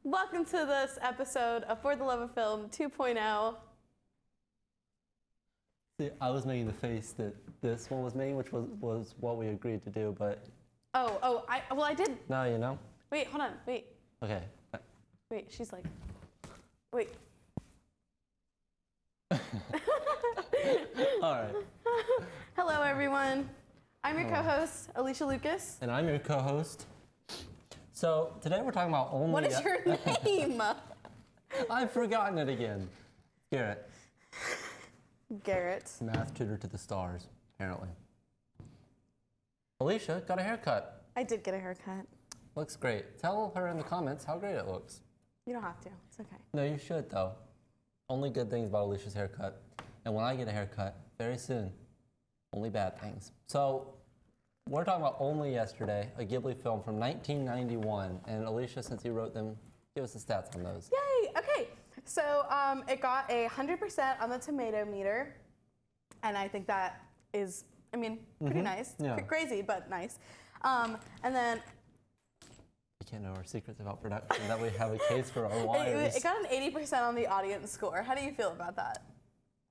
Welcome to this episode of For the Love of Film 2.0. See, I was making the face that this one was making, which was what we agreed to do, but... I did... No, you know? Wait, hold on, wait. Okay. Wait, she's like... Wait. All right. Hello, everyone. I'm your co-host, Alicia Lucas. And I'm your co-host. So, today we're talking about only... What is your name? I've forgotten it again. Garret. Garret. Math tutor to the stars, apparently. Alicia got a haircut. I did get a haircut. Looks great. Tell her in the comments how great it looks. You don't have to. It's okay. No, you should, though. Only good things about Alicia's haircut. And when I get a haircut, very soon, only bad things. So, we're talking about Only Yesterday, a Ghibli film from 1991. And Alicia, since you wrote them, give us the stats on those. Yay! Okay. So it got 100% on the tomato meter. And I think that is, pretty nice. Yeah. Crazy, but nice. And then... You can't know our secrets about production, that we have a case for our wires. It got an 80% on the audience score. How do you feel about that?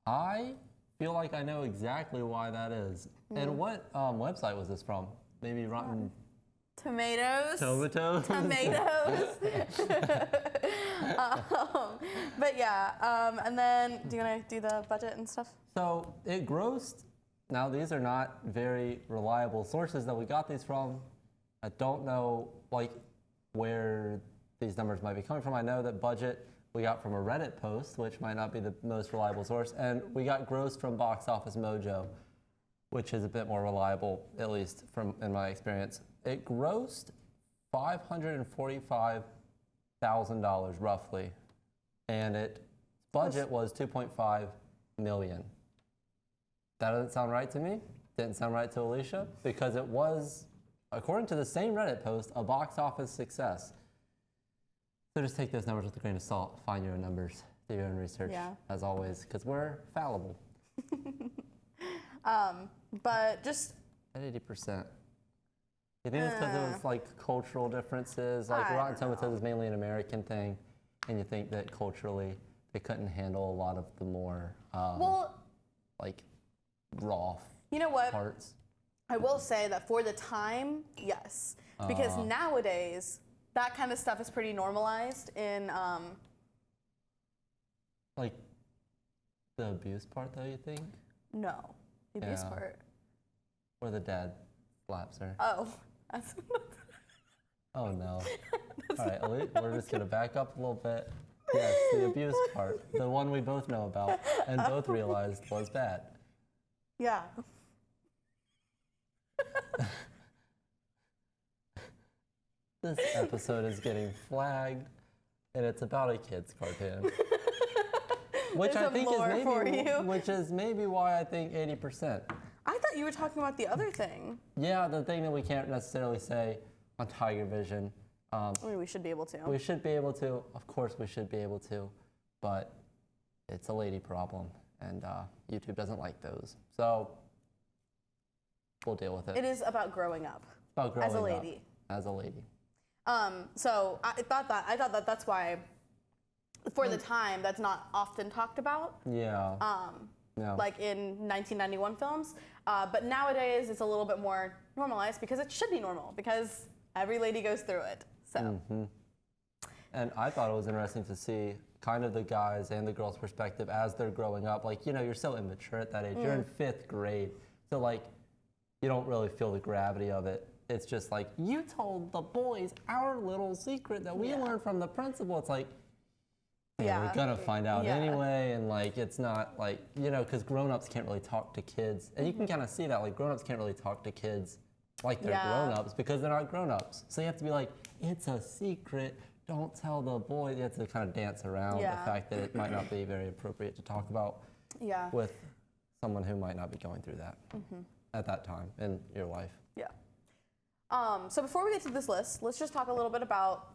I feel like I know exactly why that is. And what website was this from? Maybe Rotten Tomatoes. Tomatoes? Tomatoes. But yeah, and then do you want to do the budget and stuff? So it grossed, now these are not very reliable sources that we got these from. I don't know where these numbers might be coming from. I know that budget we got from a Reddit post, which might not be the most reliable source, and we got gross from Box Office Mojo, which is a bit more reliable, at least in my experience. It grossed $545,000 roughly, and its budget was $2.5 million. That doesn't sound right to me. Didn't sound right to Alicia, because it was, according to the same Reddit post, a box office success. So just take those numbers with a grain of salt, find your own numbers, do your own research, as always, because we're fallible. But just... At 80%. You think it's because it was cultural differences? Rotten Tomatoes is mainly an American thing, and you think that culturally they couldn't handle a lot of the more raw you know what? parts? I will say that for the time, yes. Because nowadays, that kind of stuff is pretty normalized in... the abuse part, though, you think? No. The abuse part. Or the dad slaps her. Oh. That's Oh, no. All right, we're just going to back up a little bit. Yes, the abuse part. The one we both know about and both realized was bad. Yeah. This episode is getting flagged, and it's about a kid's cartoon. Which I think is maybe why I think 80%. I thought you were talking about the other thing. Yeah, the thing that we can't necessarily say on Tigervision. We should be able to. We should be able to. Of course we should be able to. But it's a lady problem, and YouTube doesn't like those. So we'll deal with it. It is about growing up. About growing as a lady. Up as a lady. So I thought that that's why, for the time, that's not often talked about. Yeah. Like in 1991 films. But nowadays, it's a little bit more normalized because it should be normal because every lady goes through it. So. And I thought it was interesting to see kind of the guys and the girls' perspective as they're growing up. You're so immature at that age. You're in 5th grade. So you don't really feel the gravity of it. It's just you told the boys our little secret that we learned from the principal. It's we're gonna find out anyway, and it's not because grown-ups can't really talk to kids, and you can kind of see that grown-ups can't really talk to kids like they're grown-ups because they're not grown-ups. So you have to be it's a secret. Don't tell the boy. You have to kind of dance around the fact that it might not be very appropriate to talk about with someone who might not be going through that at that time in your life. Yeah. So before we get to this list, let's just talk a little bit about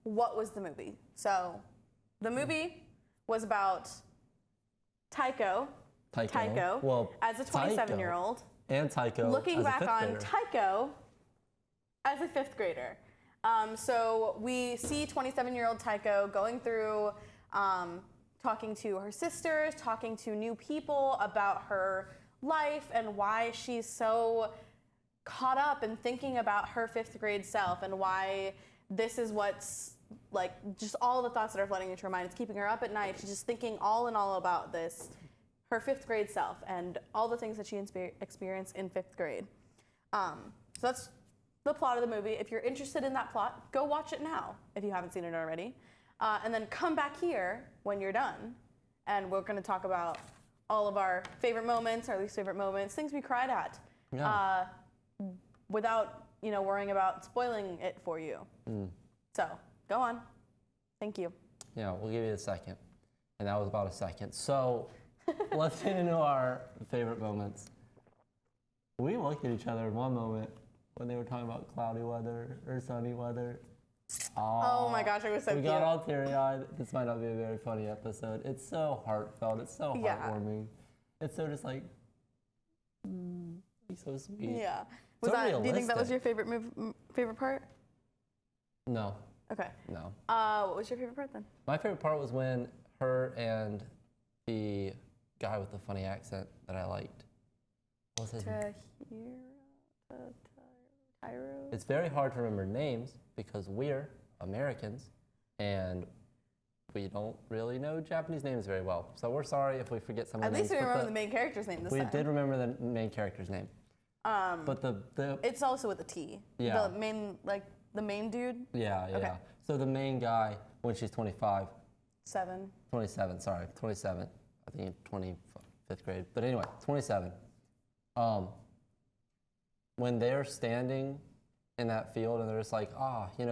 what was the movie. So the movie was about Tycho as a 27-year-old and Tycho looking as back a 5th on grader. Tycho as a 5th grader. So we see 27-year-old Taiko going through, talking to her sisters, talking to new people about her life and why she's so caught up in thinking about her 5th grade self and why this is what's like just all the thoughts that are flooding into her mind. It's keeping her up at night. She's just thinking all in all about this, her 5th grade self and all the things that she experienced in 5th grade. So that's the plot of the movie. If you're interested in that plot, go watch it now if you haven't seen it already. And then come back here when you're done. And we're going to talk about all of our favorite moments, our least favorite moments, things we cried at. Yeah. Without, worrying about spoiling it for you. So, go on. Thank you. Yeah, we'll give you a second. And that was about a second. So, let's get into our favorite moments. We looked at each other in one moment when they were talking about cloudy weather or sunny weather. Oh my gosh, it was so cute. We got all teary-eyed. This might not be a very funny episode. It's so heartfelt. It's so heartwarming. It's so just like so sweet. Yeah. Do you think that was your favorite part? No. Okay. No. What was your favorite part then? My favorite part was when her and the guy with the funny accent that I liked. What was his name? Tyro? It's very hard to remember names because we're Americans and we don't really know Japanese names very well. So we're sorry if we forget some of the names. At least we remember the main character's name this time. We did remember the main character's name. But the it's also with a T. Yeah. The main dude? Yeah. Okay. So the main guy, when she's 25. 27, sorry. 27. I think 25th grade. But anyway, 27. When they're standing in that field and they're just like,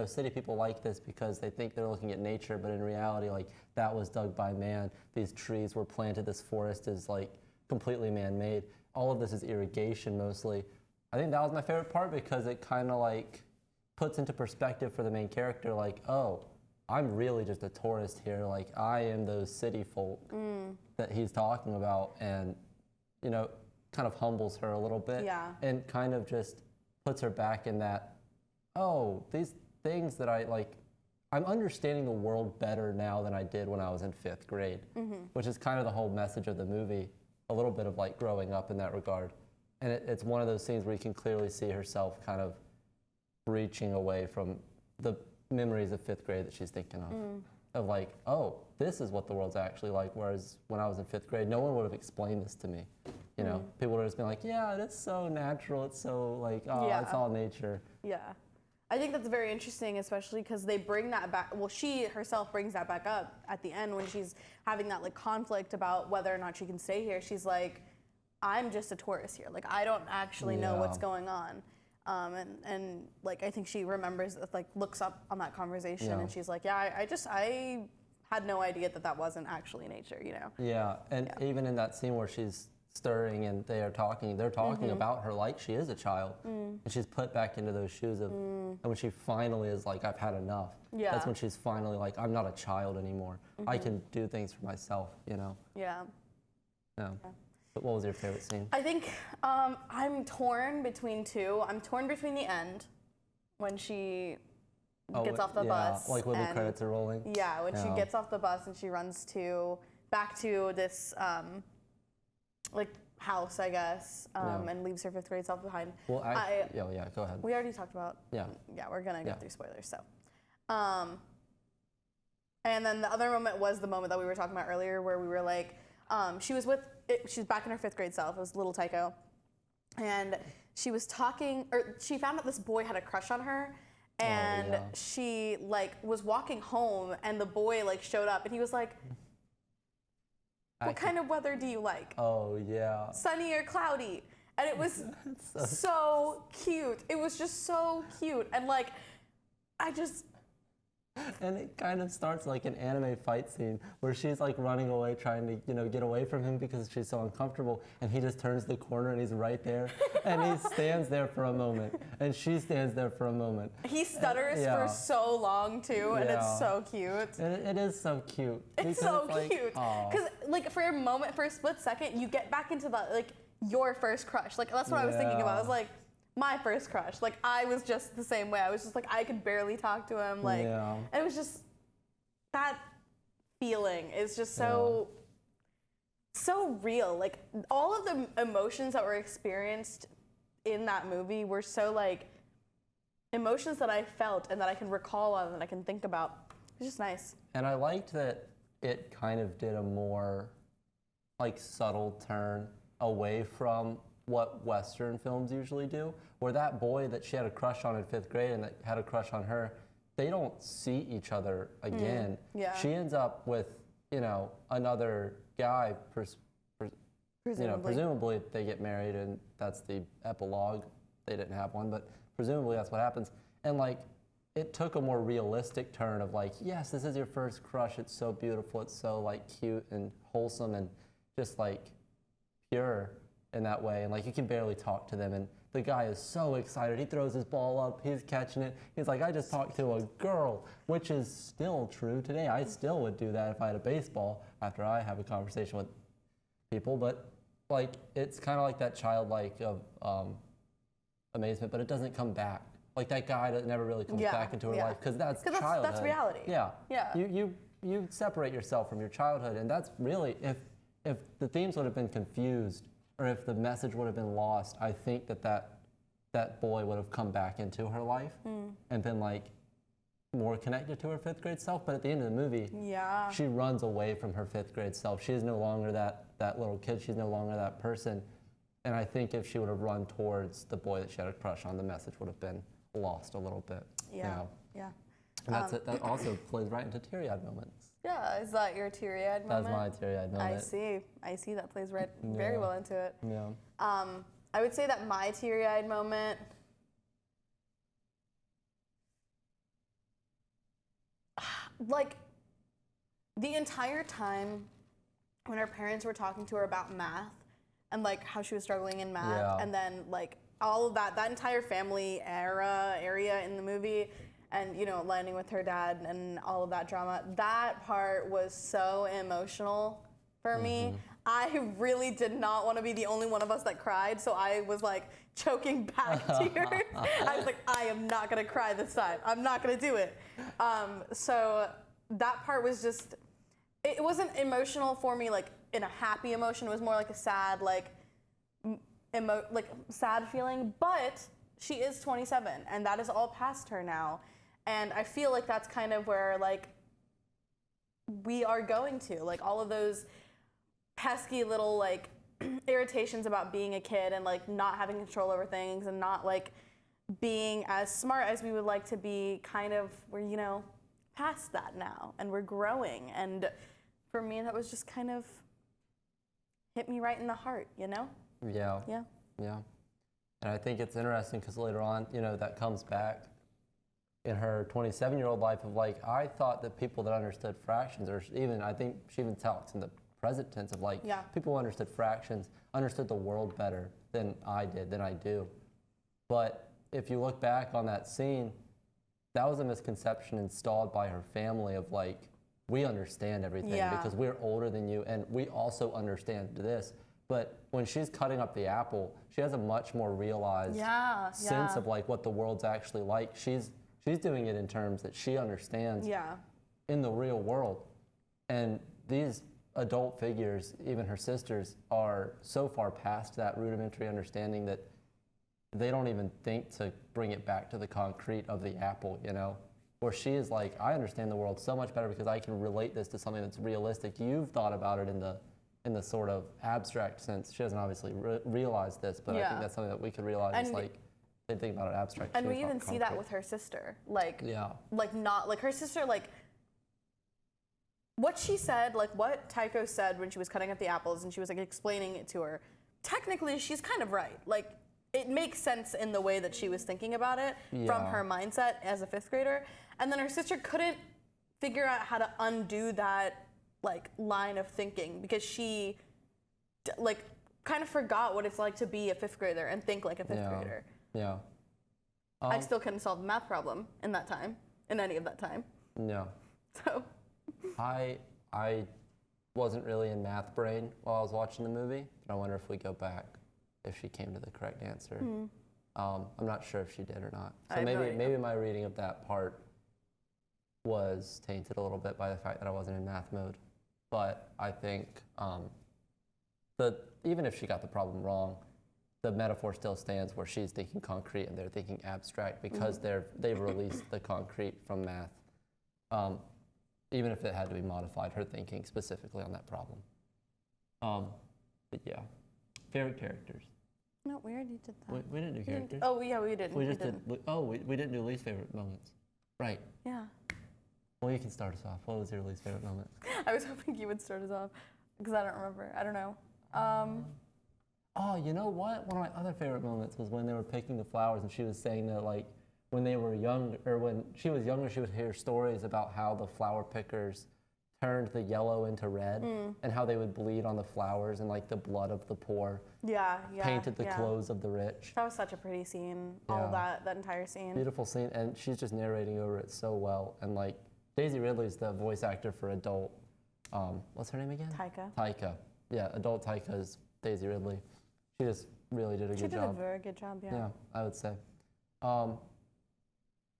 city people like this because they think they're looking at nature, but in reality, like, that was dug by man. These trees were planted, this forest is like completely man-made. All of this is irrigation mostly. I think that was my favorite part because it kind of like puts into perspective for the main character, like, oh, I'm really just a tourist here. Like, I am those city folk that he's talking about, and, kind of humbles her a little bit. Yeah. And kind of just puts her back in that, these things that I'm understanding the world better now than I did when I was in 5th grade, which is kind of the whole message of the movie, a little bit of like growing up in that regard. And it's one of those scenes where you can clearly see herself kind of reaching away from the memories of 5th grade that she's thinking of like, this is what the world's actually like. Whereas when I was in 5th grade, no one would have explained this to me. People would have just been like, yeah, it's so natural. It's so like, it's all nature. Yeah. I think that's very interesting, especially because they bring that back. Well, she herself brings that back up at the end when she's having that like conflict about whether or not she can stay here. She's like, I'm just a tourist here. Like, I don't actually know what's going on. And like, I think she remembers, like, looks up on that conversation and she's like, I had no idea that wasn't actually nature, Yeah, and even in that scene where she's stirring and they're talking about her like she is a child. And she's put back into those shoes of, and when she finally is like, I've had enough. Yeah. That's when she's finally like, I'm not a child anymore. I can do things for myself, Yeah. Yeah. But what was your favorite scene? I think I'm torn between two. I'm torn between the end when she gets off the bus. Like when the credits are rolling? Yeah, when she gets off the bus and she runs back to this like house, I guess, and leaves her 5th grade self behind. Well, go ahead. We already talked about. Yeah, we're gonna go through spoilers. So, and then the other moment was the moment that we were talking about earlier, where we were like, she's back in her 5th grade self. It was little Taiko, and she was talking, or she found out this boy had a crush on her, and she like was walking home, and the boy like showed up, and he was like, what kind of weather do you like? Oh, yeah. Sunny or cloudy? And it was so cute. It was just so cute. And like, And it kind of starts like an anime fight scene where she's like running away, trying to, get away from him because she's so uncomfortable. And he just turns the corner and he's right there. And he stands there for a moment. And she stands there for a moment. He stutters for so long too. And it's so cute. It is so cute. It's so cute. Because like for a split second, you get back into the, like, your first crush. Like, that's what I was thinking about. I was like, my first crush. Like, I was just the same way. I was just like, I could barely talk to him. Like, Yeah. and it was just, that feeling is just so real. Like, all of the emotions that were experienced in that movie were so, like, emotions that I felt and that I can recall on and that I can think about. It's just nice. And I liked that it kind of did a more, like, subtle turn away from what Western films usually do, where that boy that she had a crush on in 5th grade and that had a crush on her, they don't see each other again. Yeah. She ends up with, another guy, presumably they get married and that's the epilogue. They didn't have one, but presumably that's what happens. And like, it took a more realistic turn of like, yes, this is your first crush. It's so beautiful. It's so like cute and wholesome and just like pure in that way. And like, you can barely talk to them. And the guy is so excited. He throws his ball up. He's catching it. He's like, I just talked to a girl, which is still true today. I still would do that if I had a baseball after I have a conversation with people. But like, it's kind of like that childlike of amazement, but it doesn't come back. Like that guy that never really comes back into her life because that's childhood. That's reality. Yeah. Yeah. You separate yourself from your childhood, and that's really if the themes would have been confused or if the message would have been lost, I think that boy would have come back into her life and been like more connected to her 5th grade self. But at the end of the movie, she runs away from her 5th grade self. She is no longer that little kid. She's no longer that person. And I think if she would have run towards the boy that she had a crush on, the message would have been lost a little bit. Yeah. And that's it. That also plays right into teary-eyed moments. Yeah, is that your teary-eyed moment? That's my teary-eyed moment. I see. That plays right very well into it. Yeah. I would say that my teary-eyed moment, like, the entire time when her parents were talking to her about math and like how she was struggling in math, and then like all of that entire family area in the movie, and landing with her dad and all of that drama, that part was so emotional for me. I really did not want to be the only one of us that cried, so I was like choking back tears. I was like, I am not gonna cry this time. I'm not gonna do it. So that part was just, it wasn't emotional for me like in a happy emotion. It was more like a sad, sad feeling. But she is 27, and that is all past her now. And I feel like that's kind of where like we are going to, like all of those pesky little like irritations about being a kid and like not having control over things and not like being as smart as we would like to be, kind of we're past that now and we're growing. And for me, that was just kind of hit me right in the heart, Yeah. And I think it's interesting because later on, that comes back in her 27-year-old life of like, I thought that people that understood fractions, or even, I think she even talks in the present tense of like, people who understood fractions understood the world better than I do. But if you look back on that scene, that was a misconception installed by her family of like, we understand everything because we're older than you and we also understand this. But when she's cutting up the apple, she has a much more realized sense of like what the world's actually like. She's doing it in terms that she understands in the real world. And these adult figures, even her sisters, are so far past that rudimentary understanding that they don't even think to bring it back to the concrete of the apple, Where she is like, I understand the world so much better because I can relate this to something that's realistic. You've thought about it in the sort of abstract sense. She doesn't obviously realize this, but I think that's something that we could realize. And, is like, they think about it abstract. And we even see that with her sister. Like her sister, like, what she said, like what Tycho said when she was cutting up the apples and she was like explaining it to her, technically she's kind of right. Like, it makes sense in the way that she was thinking about it from her mindset as a 5th grader. And then her sister couldn't figure out how to undo that like line of thinking because she like kind of forgot what it's like to be a 5th grader and think like a 5th grader. Yeah. I still couldn't solve the math problem in any of that time. Yeah. So. I wasn't really in math brain while I was watching the movie, but I wonder if we go back, if she came to the correct answer. I'm not sure if she did or not. I So have no idea. maybe my reading of that part was tainted a little bit by the fact that I wasn't in math mode. But I think even if she got the problem wrong, the metaphor still stands where she's thinking concrete and they're thinking abstract because they've released the concrete from math. Even if it had to be modified, her thinking specifically on that problem. But yeah, favorite characters. No, we already did that. We didn't do characters. Oh, yeah, we didn't. We just did. We didn't do least favorite moments. Right. Yeah. Well, you can start us off. What was your least favorite moment? I was hoping you would start us off because I don't remember. I don't know. Oh, you know what? One of my other favorite moments was when they were picking the flowers and she was saying that, like, when they were young, or when she was younger, she would hear stories about how the flower pickers turned the yellow into red and how they would bleed on the flowers and, like, the blood of the poor painted the clothes of the rich. That was such a pretty scene, all that entire scene. Beautiful scene, and she's just narrating over it so well. And, like, Daisy Ridley's the voice actor for adult, what's her name again? Taika. Yeah, adult Taika is Daisy Ridley. She just really did a good job. She did a very good job, yeah. Yeah, I would say.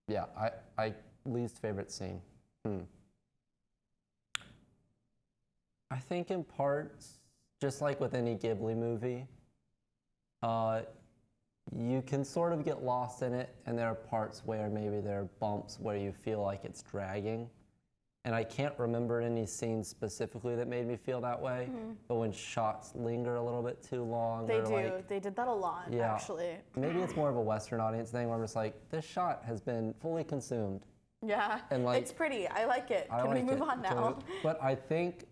Yeah, I least favorite scene. I think in parts, just like with any Ghibli movie, you can sort of get lost in it, and there are parts where maybe there are bumps where you feel like it's dragging. And I can't remember any scenes specifically that made me feel that way, but when shots linger a little bit too long. They do. Like, they did that a lot, actually. Maybe it's more of a Western audience thing where I'm just like, this shot has been fully consumed. Yeah, and like, it's pretty. I like it. Can we move on now? But I think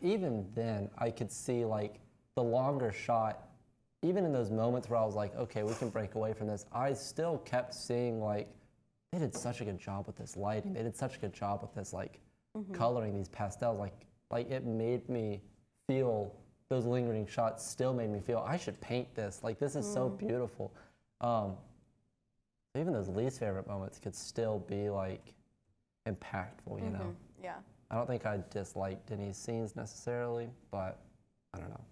even then, I could see like the longer shot, even in those moments where I was like, okay, we can break away from this, I still kept seeing like, they did such a good job with this lighting. They did such a good job with this like coloring, these pastels. Like it made me feel, those lingering shots still made me feel, I should paint this. Like this is so beautiful. Even those least favorite moments could still be like impactful, you know? Yeah. I don't think I disliked any scenes necessarily, but I don't know.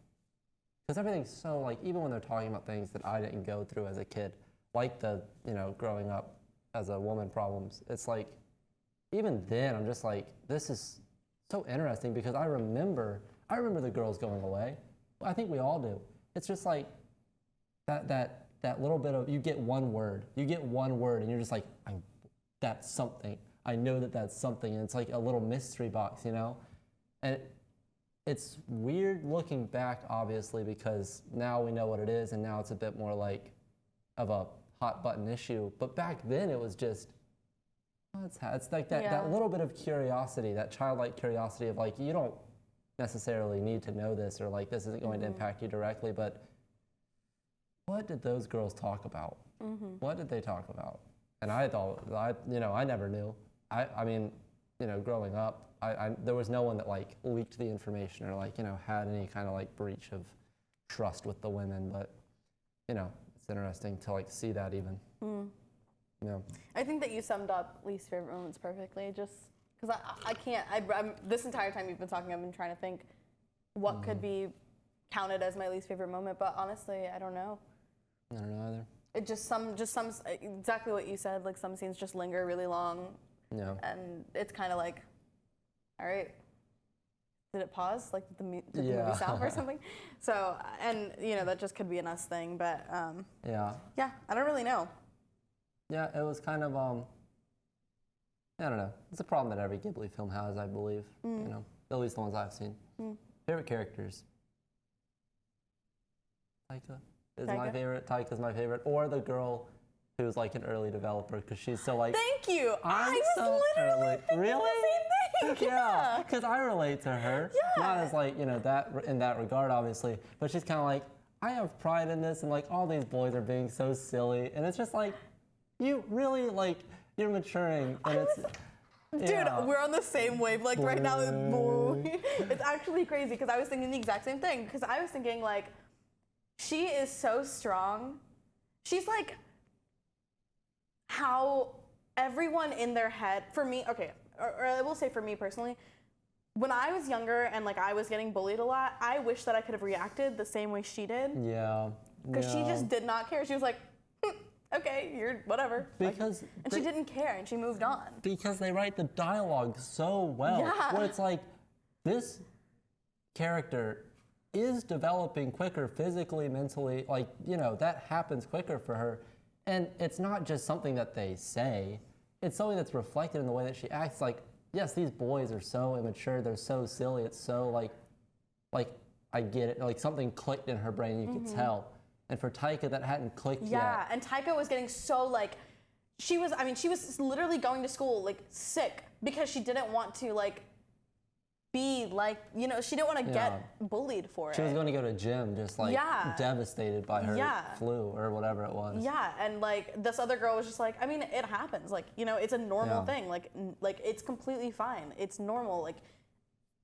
Because everything's so like, even when they're talking about things that I didn't go through as a kid, like the, you know, growing up as a woman problems, it's like, even then I'm just like, this is so interesting because I remember the girls going away. I think we all do. It's just like that little bit of, you get one word and you're just like, that's something. I know that that's something, and it's like a little mystery box, you know? And it's weird looking back, obviously, because now we know what it is, and now it's a bit more like of a hot button issue. But back then it was just, oh, it's like that little bit of curiosity, that childlike curiosity of like, you don't necessarily need to know this, or like this isn't going to impact you directly, but what did those girls talk about? What did they talk about? And I thought, I never knew. I mean, you know, growing up, there was no one that like leaked the information or like, you know, had any kind of like breach of trust with the women, but you know, it's interesting to like see that even. Yeah. I think that you summed up least favorite moments perfectly, just because I can't, I'm, this entire time you've been talking, I've been trying to think what could be counted as my least favorite moment, but honestly, I don't know. I don't know either. It just some, exactly what you said, like some scenes just linger really long. Yeah. And it's kind of like, all right, did it pause? Like, did the movie stop or something? So, and, you know, that just could be an us thing, but, yeah, I don't really know. Yeah, it was kind of, I don't know. It's a problem that every Ghibli film has, I believe, you know, at least the ones I've seen. Favorite characters? Taika is my favorite. Taika's my favorite. Or the girl who's like an early developer, because she's so like. Thank you. I was so literally thinking the same thing. Yeah, because I relate to her. Yeah. Not as like, you know, that in that regard, obviously, but she's kind of like, I have pride in this, and like all these boys are being so silly, and it's just like, you really like, you're maturing, and Dude, we're on the same wavelength right now. It's actually crazy because I was thinking the exact same thing. Because I was thinking like, she is so strong. She's like how everyone in their head, for me, okay, or I will say for me personally, when I was younger and like I was getting bullied a lot, I wish that I could have reacted the same way she did. Yeah. Because she just did not care. She was like, okay, you're whatever. Because and she didn't care, and she moved on. Because they write the dialogue so well. Yeah. Where it's like, this character is developing quicker physically, mentally, like, that happens quicker for her. And it's not just something that they say, it's something that's reflected in the way that she acts. Like, yes, these boys are so immature, they're so silly, it's so like I get it, like something clicked in her brain, you could tell. And for Taika, that hadn't clicked yet. Yeah, and Taika was getting so like, she was literally going to school like sick because she didn't want to like be like, she didn't want to get bullied for it. She was going to go to gym just like devastated by her flu or whatever it was. Yeah, and like this other girl was just like, I mean, it happens. Like, it's a normal thing. Like it's completely fine. It's normal. Like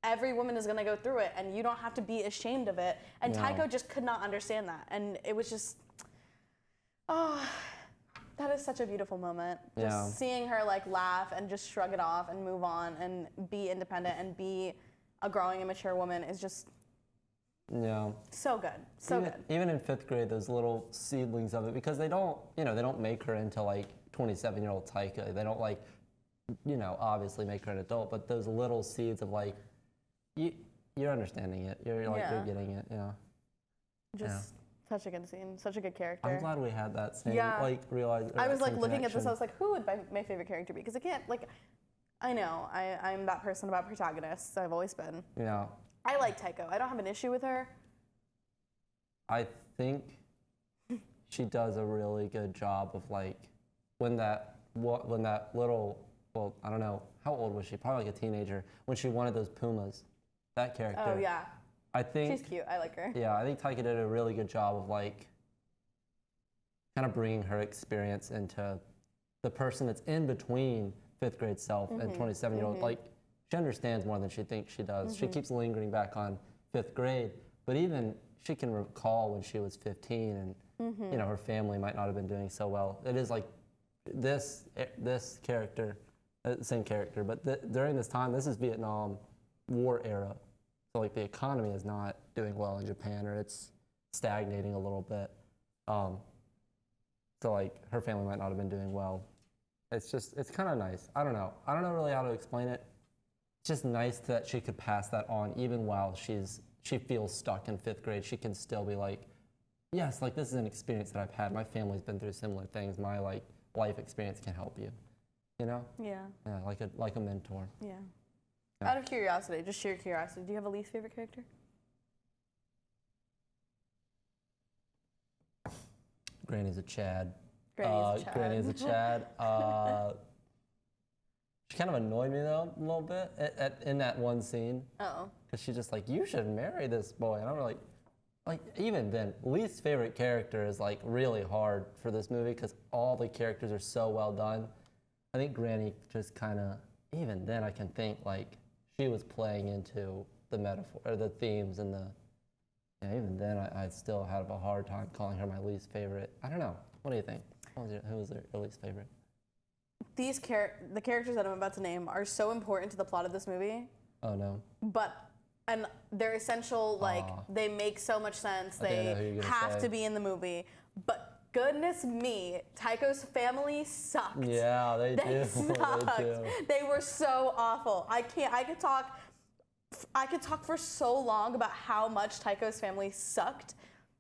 every woman is going to go through it and you don't have to be ashamed of it. And Taika just could not understand that. And it was just, that is such a beautiful moment. Just seeing her like laugh and just shrug it off and move on and be independent and be a growing and mature woman is just so good. So good. Even in 5th grade, those little seedlings of it, because they don't make her into like 27-year-old Taika. They don't like, obviously make her an adult, but those little seeds of like, you're understanding it. You're getting it. Such a good scene, such a good character. I'm glad we had that same, realize. I was like looking at this, I was like, who would my favorite character be? Because I can't, I know, I'm that person about protagonists. I've always been. Yeah. I like Taika. I don't have an issue with her. I think she does a really good job of like, when that little, well, I don't know, how old was she? Probably like a teenager, when she wanted those pumas, that character. Oh, yeah. I think she's cute. I like her. Yeah, I think Taika did a really good job of like kind of bringing her experience into the person that's in between 5th grade self and 27-year-old. Like, she understands more than she thinks she does. She keeps lingering back on 5th grade, but even she can recall when she was 15 and her family might not have been doing so well. It is like this character, same character, but during this time, this is Vietnam War era. So like the economy is not doing well in Japan, or it's stagnating a little bit. So like her family might not have been doing well. It's kind of nice. I don't know really how to explain it. It's just nice that she could pass that on even while she feels stuck in 5th grade. She can still be like, yes, like this is an experience that I've had. My family's been through similar things. My like life experience can help you. Yeah. Yeah, like a mentor. Yeah. Out of curiosity, just sheer curiosity, do you have a least favorite character? Granny's a Chad. Granny's a Chad. She kind of annoyed me though a little bit in that one scene. Oh. Because she's just like, you should marry this boy, and I'm like even then, least favorite character is like really hard for this movie because all the characters are so well done. I think Granny just kind of, even then I can think like she was playing into the metaphor or the themes and even then I still had a hard time calling her my least favorite. I don't know. What do you think? Who was your least favorite? The characters that I'm about to name are so important to the plot of this movie. Oh no. And they're essential, like they make so much sense. They have to be in the movie. But goodness me, Taiko's family sucked. Yeah, they do. Sucked. They do. They were so awful. I could talk for so long about how much Taiko's family sucked,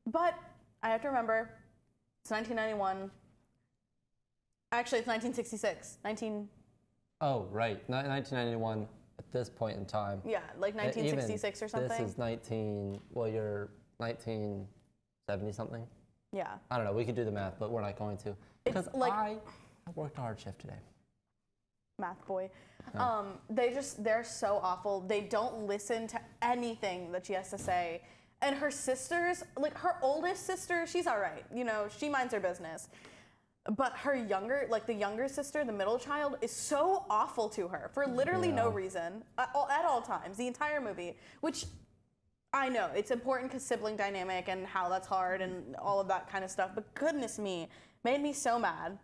but I have to remember it's 1991. Actually, it's 1966. Oh, right. 1991 at this point in time. Yeah, like 1966 or something. This is you're 1970 something. Yeah. I don't know. We could do the math, but we're not going to. Because I worked a hard shift today. Math boy. They're so awful. They don't listen to anything that she has to say. And her sisters, like her oldest sister, she's all right. She minds her business. But her the younger sister, the middle child, is so awful to her for literally no reason at all times, the entire movie, which I know it's important because sibling dynamic and how that's hard and all of that kind of stuff. But goodness me, made me so mad.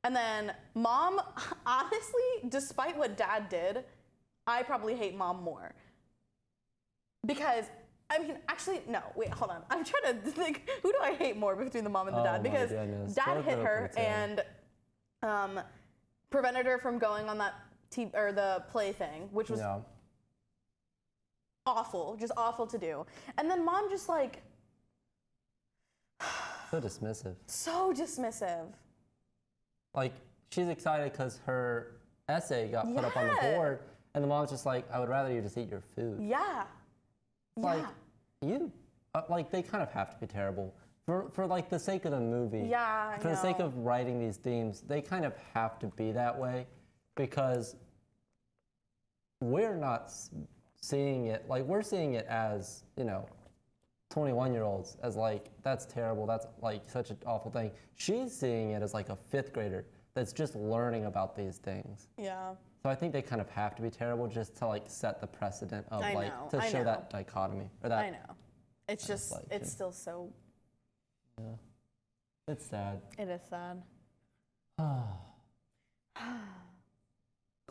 And then mom, honestly, despite what dad did, I probably hate mom more. Because I mean, actually, no. Wait, hold on. I'm trying to think. Who do I hate more between the mom and the dad? Because dad hit her and prevented her from going on that or the play thing, which was awful, just awful to do. And then mom just like so dismissive. So dismissive. Like she's excited because her essay got put up on the board, and the mom's just like, I would rather you just eat your food. Yeah. Like like they kind of have to be terrible for like the sake of the movie. Yeah. For the sake of writing these themes, they kind of have to be that way, because we're not seeing it like we're seeing it as 21-year-olds as like that's terrible, that's like such an awful thing. She's seeing it as like a 5th grader that's just learning about these things. Yeah. So I think they kind of have to be terrible just to like set the precedent of to show that dichotomy or that. I know. It's just it's still so. Yeah. It's sad. It is sad.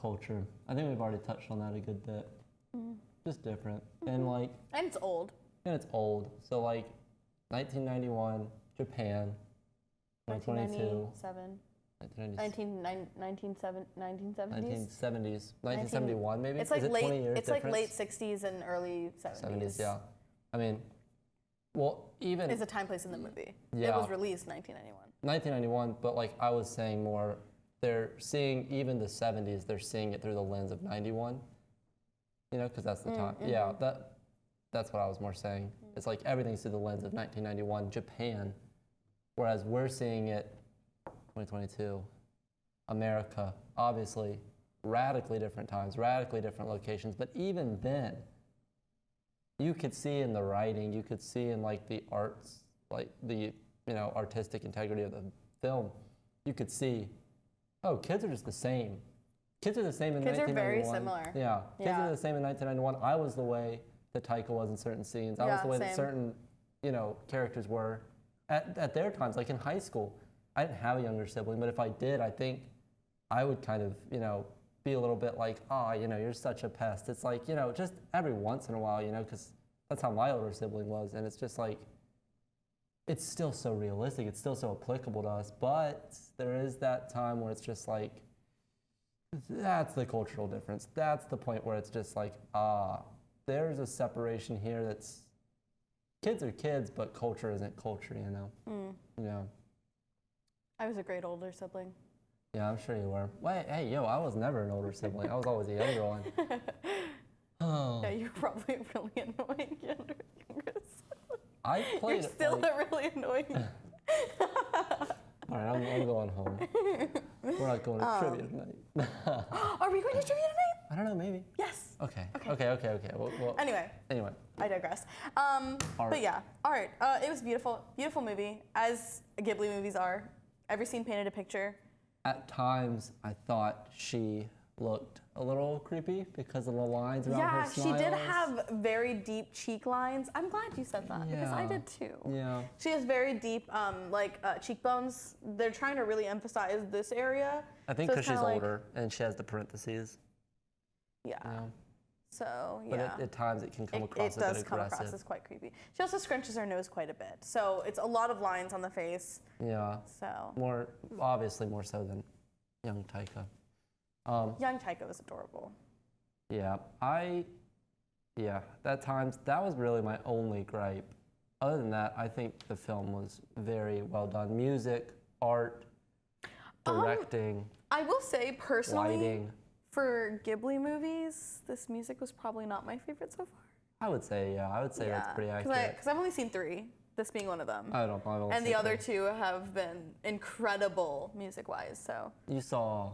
Culture. I think we've already touched on that a good bit. Just different. And like. And it's old. And it's old. So like 1991, Japan. 2022. 1970s. 1971 maybe? It's like Is it 20 years it's difference? like late 60s and early 70s. Yeah. I mean, well, even... It's a time, place in the movie. Yeah. It was released 1991. 1991, but like I was saying more, they're seeing even the 70s, they're seeing it through the lens of 91. Because that's the time. Yeah, that's what I was more saying. It's like everything's through the lens of 1991, Japan, whereas we're seeing it 2022, America, obviously, radically different times, radically different locations, but even then, you could see in the writing, you could see in like the arts, like the artistic integrity of the film, you could see, oh, kids are just the same. Kids are the same in 1991. Kids are very similar. Yeah, kids are the same in 1991. I was the way that Taika was in certain scenes. I was the way that certain, characters were at their times, like in high school. I didn't have a younger sibling, but if I did, I think I would kind of, be a little bit like, oh, you're such a pest. It's like, just every once in a while, because that's how my older sibling was. And it's just like, it's still so realistic. It's still so applicable to us. But there is that time where it's just like, that's the cultural difference. That's the point where it's just like, there's a separation here that's, kids are kids, but culture isn't culture, Yeah. I was a great older sibling. Yeah, I'm sure you were. Wait, hey, I was never an older sibling. I was always a younger one. Oh. Yeah, you're probably really annoying younger sibling. I played. You're still a really annoying. All right, I'm going home. We're not going to trivia tonight. Are we going to trivia tonight? I don't know, maybe. Yes. Okay. Well, Anyway, I digress. But yeah, art. It was beautiful, beautiful movie, as Ghibli movies are. Every scene painted a picture. At times, I thought she looked a little creepy because of the lines around her smiles. Yeah, she did have very deep cheek lines. I'm glad you said that because I did too. Yeah. She has very deep, cheekbones. They're trying to really emphasize this area. I think because she's older and she has the parentheses. Yeah. So, yeah. But at times it can come across a bit aggressive. It does come across as quite creepy. She also scrunches her nose quite a bit. So it's a lot of lines on the face. Yeah. So. Obviously more so than young Taika. Young Taika was adorable. Yeah. That was really my only gripe. Other than that, I think the film was very well done. Music, art, directing. I will say personally, lighting. For Ghibli movies, this music was probably not my favorite so far. I would say that's pretty accurate. Because I've only seen 3, this being one of them. I don't know. And the other 2 have been incredible music-wise, so. You saw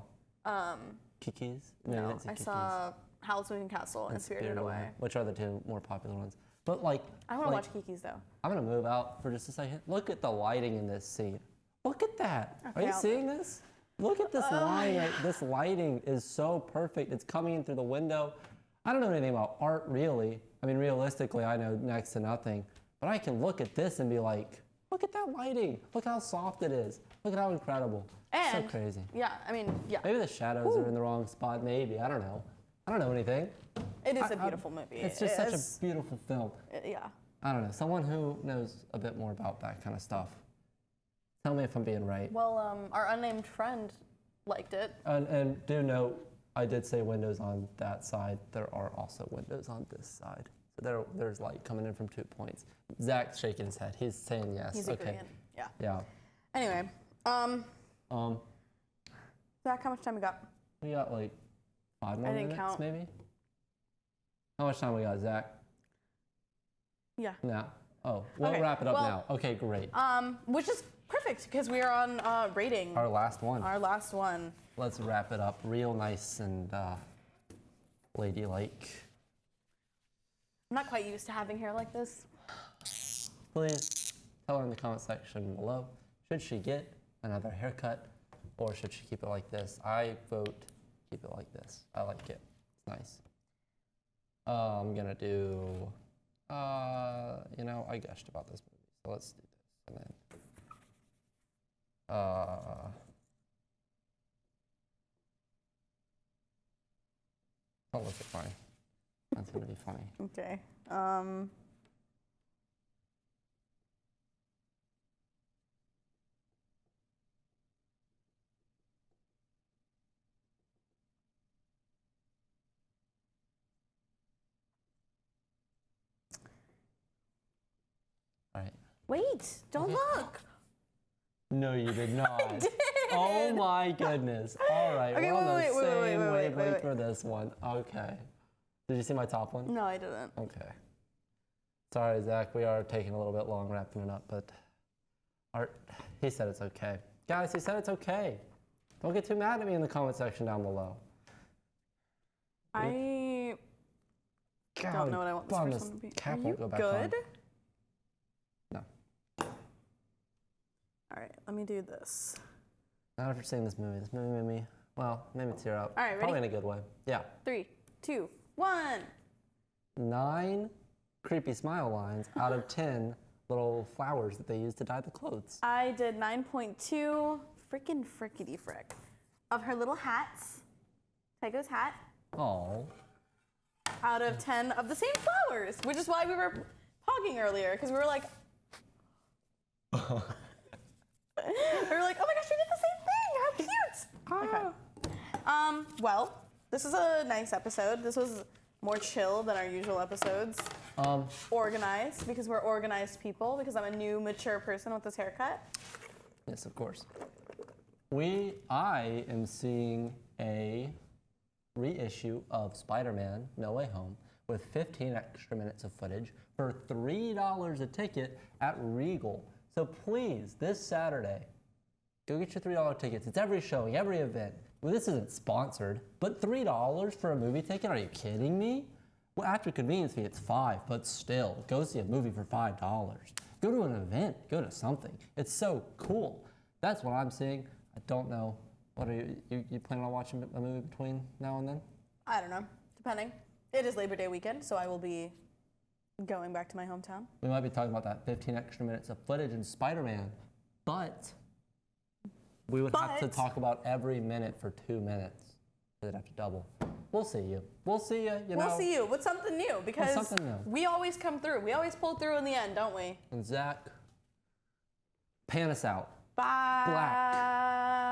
Kiki's? No, I saw Howl's Moving Castle and Spirited Away. Which are the 2 more popular ones. But like... I want to watch Kiki's though. I'm going to move out for just a second. Look at the lighting in this scene. Look at that. Okay, are you seeing this? Look at this lighting. This lighting is so perfect. It's coming in through the window. I don't know anything about art, really. I mean, realistically, I know next to nothing. But I can look at this and be like, look at that lighting. Look how soft it is. Look at how incredible. And, so crazy. Yeah, I mean, yeah. Maybe the shadows are in the wrong spot. Maybe. I don't know. I don't know anything. It is a beautiful movie. It's just such a beautiful film. Yeah. I don't know. Someone who knows a bit more about that kind of stuff. Tell me if I'm being right. Well, our unnamed friend liked it. And do note, I did say windows on that side. There are also windows on this side. So there's light coming in from 2 points. Zach's shaking his head. He's saying yes. He's agreeing. Yeah. Yeah. Anyway, Zach, how much time we got? We got like 5 more minutes, count. maybe. How much time we got, Zach? Yeah. No. Oh, we'll Okay, wrap it up well, now. Okay, great. Which is perfect because we are on rating. Our last one. Our last one. Let's wrap it up real nice and ladylike. I'm not quite used to having hair like this. Please tell her in the comment section below, should she get another haircut or should she keep it like this? I vote keep it like this. I like it. It's nice. I'm gonna do, I gushed about this movie, so let's do this. And then, I'll look at mine. That's gonna be funny. Okay. All right. Wait, don't look. No, you did not. I did. Oh my goodness. All right, Okay, we're on the wait, same wait. wavelength for this one. Okay. Did you see my top one? No, I didn't. Okay. Sorry, Zach, we are taking a little bit long wrapping it up, but he said it's okay. Guys, he said it's okay. Don't get too mad at me in the comment section down below. I don't know what I want this first one to be. Cap Are won't you go back good? On. No. All right, let me do this. Not after seeing this movie. This movie made me, made me tear up. All right, ready? Probably in a good way. Yeah. 3, 2, 1. 9 creepy smile lines out of 10 little flowers that they use to dye the clothes. I did 9.2 freaking frickety frick of her little hats. Tycho's hat. Oh. Out of 10 of the same flowers, which is why we were pogging earlier, because we were like, we were like, oh my gosh, we did the same thing. How cute. Okay. Well, this is a nice episode. This was more chill than our usual episodes. Organized, because we're organized people, because I'm a new, mature person with this haircut. Yes, of course. I am seeing a reissue of Spider-Man No Way Home with 15 extra minutes of footage for $3 a ticket at Regal. So please, this Saturday, go get your $3 tickets. It's every showing, every event. Well, this isn't sponsored, but $3 for a movie ticket? Are you kidding me? Well, after convenience fee, it's $5, but still, go see a movie for $5. Go to an event, go to something. It's so cool. That's what I'm seeing. I don't know. What are you planning on watching a movie between now and then? I don't know, depending. It is Labor Day weekend, so I will be going back to my hometown. We might be talking about that 15 extra minutes of footage in Spider-Man, but we would have to talk about every minute for 2 minutes. They'd have to double. We'll see you. We'll see you, We'll see you with something new, because something new. we always come through. We always pull through in the end, don't we? And Zach, pan us out. Bye. Black.